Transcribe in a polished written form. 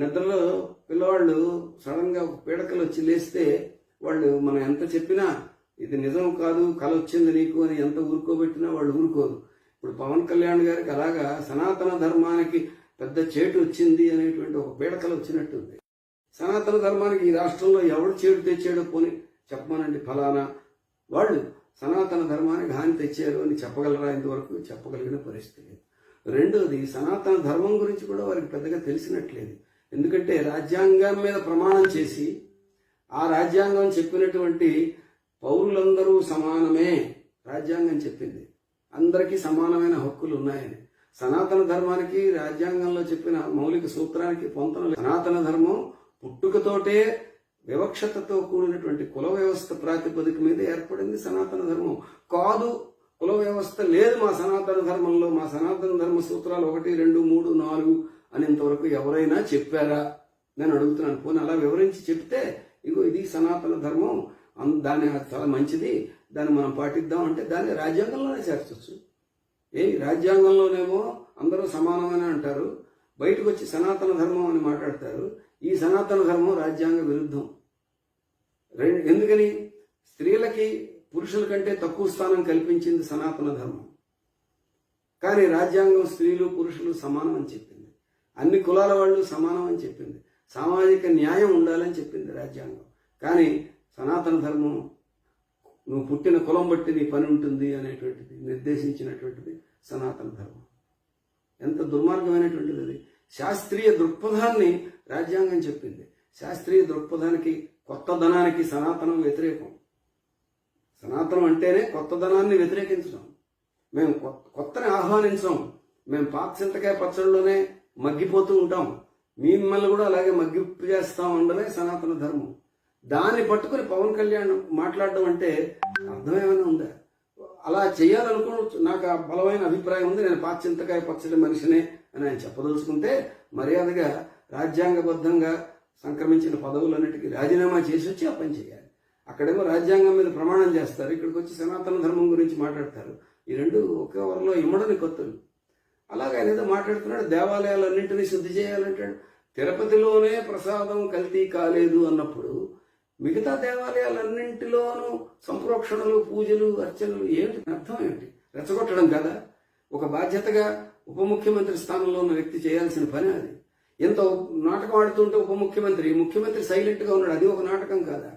నిద్రలో పిల్లవాళ్ళు సడన్ గా పీడకలు వచ్చి లేస్తే వాళ్ళు మనం ఎంత చెప్పినా ఇది నిజం కాదు, కల వచ్చింది నీకు అని ఎంత ఊరుకోబెట్టినా వాళ్ళు ఊరుకోరు. ఇప్పుడు పవన్ కళ్యాణ్ గారికి అలాగా సనాతన ధర్మానికి పెద్ద చేటు వచ్చింది అనేటువంటి ఒక పీడకలు వచ్చినట్టుంది. సనాతన ధర్మానికి ఈ రాష్ట్రంలో ఎవడు చేటు తెచ్చాడో పోని చెప్పమనండి, ఫలానా వాళ్ళు సనాతన ధర్మానికి హాని తెచ్చారు అని చెప్పగలరా? ఇంతవరకు చెప్పగలిగిన పరిస్థితి లేదు. రెండోది, సనాతన ధర్మం గురించి కూడా వారికి పెద్దగా తెలిసినట్లేదు. ఎందుకంటే రాజ్యాంగం మీద ప్రమాణం చేసి ఆ రాజ్యాంగం చెప్పినటువంటి పౌరులందరూ సమానమే, రాజ్యాంగం చెప్పింది అందరికీ సమానమైన హక్కులు ఉన్నాయని. సనాతన ధర్మానికి రాజ్యాంగంలో చెప్పిన మౌలిక సూత్రానికి పొంతన. సనాతన ధర్మం పుట్టుకతోటే వివక్షతతో కూడినటువంటి కుల వ్యవస్థ ప్రాతిపదిక మీద ఏర్పడింది సనాతన ధర్మం కాదు. కుల వ్యవస్థ లేదు మా సనాతన ధర్మంలో, మా సనాతన ధర్మ సూత్రాలు 1, 2, 3, 4 అని ఇంతవరకు ఎవరైనా చెప్పారా నేను అడుగుతున్నాను. పోనీ అలా వివరించి చెప్తే ఇగో ఇది సనాతన ధర్మం, దాన్ని చాలా మంచిది, దాన్ని మనం పాటిద్దాం అంటే దాన్ని రాజ్యాంగంలోనే చేర్చొచ్చు. రాజ్యాంగంలోనేమో అందరూ సమానమని అంటారు, బయటకు వచ్చి సనాతన ధర్మం అని మాట్లాడతారు. ఈ సనాతన ధర్మం రాజ్యాంగ విరుద్ధం. ఎందుకని? స్త్రీలకి పురుషుల కంటే తక్కువ స్థానం కల్పించింది సనాతన ధర్మం. కానీ రాజ్యాంగం స్త్రీలు పురుషులు సమానం అని చెప్పింది, అన్ని కులాల వాళ్ళు సమానం అని చెప్పింది, సామాజిక న్యాయం ఉండాలని చెప్పింది రాజ్యాంగం. కానీ సనాతన ధర్మం నువ్వు పుట్టిన కులం బట్టి నీ పని ఉంటుంది అనేటువంటిది నిర్దేశించినటువంటిది సనాతన ధర్మం. ఎంత దుర్మార్గమైనటువంటిది అది. శాస్త్రీయ దృక్పథాన్ని రాజ్యాంగం చెప్పింది. శాస్త్రీయ దృక్పథానికి, కొత్తదనానికి సనాతనం వ్యతిరేకం. సనాతనం అంటేనే కొత్తదనాన్ని వ్యతిరేకించడం. మేము కొత్తని ఆహ్వానించం. మేము పాత చింతకాయ పచ్చడిలోనే మగ్గిపోతూ ఉంటాం, మిమ్మల్ని కూడా అలాగే మగ్గిప్పు చేస్తాం ఉండలే సనాతన ధర్మం. దాన్ని పట్టుకుని పవన్ కళ్యాణ్ మాట్లాడడం అంటే అర్థమేమైనా ఉందా? అలా చేయాలనుకో, నాకు ఆ బలమైన అభిప్రాయం ఉంది, నేను పాత చింతకాయ పచ్చడి మనిషినే అని ఆయన చెప్పదలుచుకుంటే మర్యాదగా రాజ్యాంగబద్ధంగా సంక్రమించిన పదవులన్నిటికీ రాజీనామా చేసి వచ్చి ఆ పని చేయాలి. అక్కడేమో రాజ్యాంగం మీద ప్రమాణం చేస్తారు, ఇక్కడికి వచ్చి సనాతన ధర్మం గురించి మాట్లాడతారు. ఈ రెండు ఒకే వరలో ఇమ్మడని కొత్తలు. అలాగే ఆయన ఏదో మాట్లాడుతున్నాడు, దేవాలయాలన్నింటినీ శుద్ధి చేయాలంటాడు. తిరుపతిలోనే ప్రసాదం కల్తీ కాలేదు అన్నప్పుడు మిగతా దేవాలయాలన్నింటిలోనూ సంప్రోక్షణలు, పూజలు, అర్చనలు ఏమిటి? అర్థం ఏమిటి? రెచ్చగొట్టడం కదా? ఒక బాధ్యతగా ఉప ముఖ్యమంత్రి స్థానంలో ఉన్న వ్యక్తి చేయాల్సిన పని అది. ఎంతో నాటకం ఆడుతుంటే ముఖ్యమంత్రి సైలెంట్ గా ఉన్నాడు, అది ఒక నాటకం కాదా?